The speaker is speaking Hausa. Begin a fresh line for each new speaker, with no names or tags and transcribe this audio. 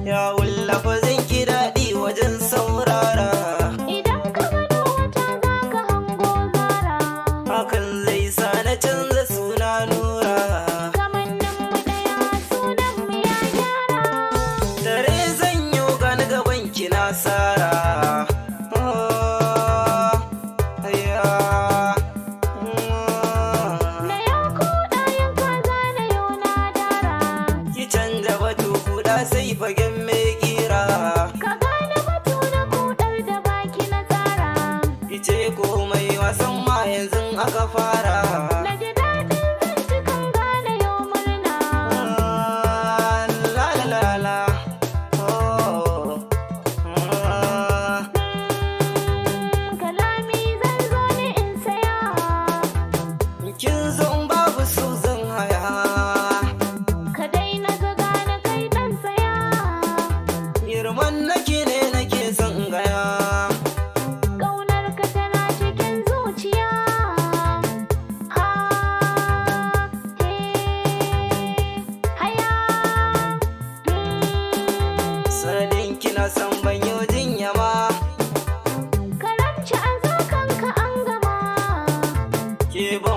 ya wallafa zan ki daɗi wajen saurara.
Idan ka gano wata za ka hango zara.
Hakan zai sa na canza suna Nura.
Kamannin mu ɗaya sunan mu ya gyara.
Dare zan yi gani gaban ki na sara.
Na yau kuɗayen kaza na yau na dara.
Ki canja batu kuɗa sai fagen mai kira.
Ka gane batu na kuɗar da baki na tsara.
Ki ce komai wasan ma yanzu aka fara.
Na ji daɗin zantukan gane yau murna.
La la la la.
Kalami zan zo ni in saya.
Kin zo babu su zan haya.
Ka daina zaga na kai ɗan saya.
Girman nake ne nake son gaya.
Ƙaunar ka tana cikin zuciya. Ha, he, haya.
Sanadin kina san ban yi jinya ma.
Karamci a zo kanka an gama.
Ke ban